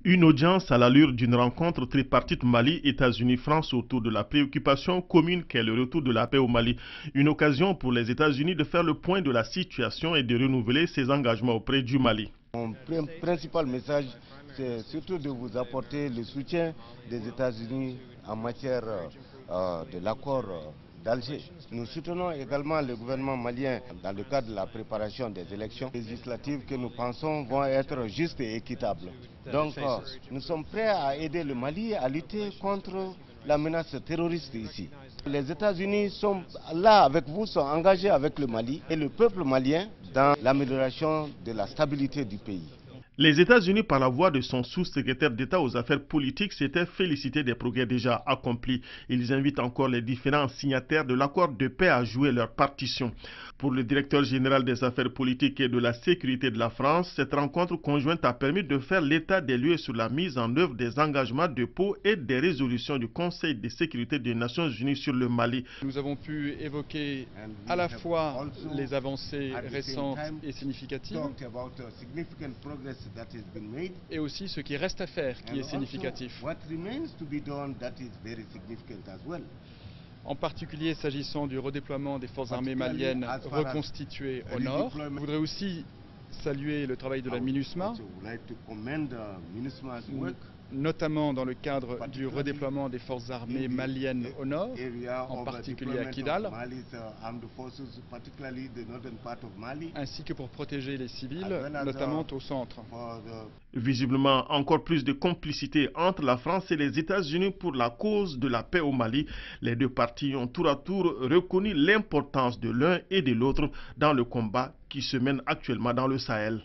Une audience à l'allure d'une rencontre tripartite Mali-États-Unis-France autour de la préoccupation commune qu'est le retour de la paix au Mali. Une occasion pour les États-Unis de faire le point de la situation et de renouveler ses engagements auprès du Mali. Mon principal message, c'est surtout de vous apporter le soutien des États-Unis en matière de l'accord d'Alger. Nous soutenons également le gouvernement malien dans le cadre de la préparation des élections législatives que nous pensons vont être justes et équitables. Donc nous sommes prêts à aider le Mali à lutter contre la menace terroriste ici. Les États-Unis sont là avec vous, sont engagés avec le Mali et le peuple malien dans l'amélioration de la stabilité du pays. Les États-Unis, par la voix de son sous-secrétaire d'État aux affaires politiques, s'étaient félicités des progrès déjà accomplis. Ils invitent encore les différents signataires de l'accord de paix à jouer leur partition. Pour le directeur général des affaires politiques et de la sécurité de la France, cette rencontre conjointe a permis de faire l'état des lieux sur la mise en œuvre des engagements de Pau et des résolutions du Conseil de sécurité des Nations Unies sur le Mali. Nous avons pu évoquer à la fois les avancées récentes et significatives et aussi ce qui reste à faire qui est significatif. En particulier s'agissant du redéploiement des forces armées maliennes reconstituées au nord. Je voudrais aussi saluer le travail de la MINUSMA, notamment dans le cadre du redéploiement des forces armées maliennes au nord, en particulier à Kidal, ainsi que pour protéger les civils, notamment au centre. Visiblement, encore plus de complicité entre la France et les États-Unis pour la cause de la paix au Mali. Les deux parties ont tour à tour reconnu l'importance de l'un et de l'autre dans le combat qui se mène actuellement dans le Sahel.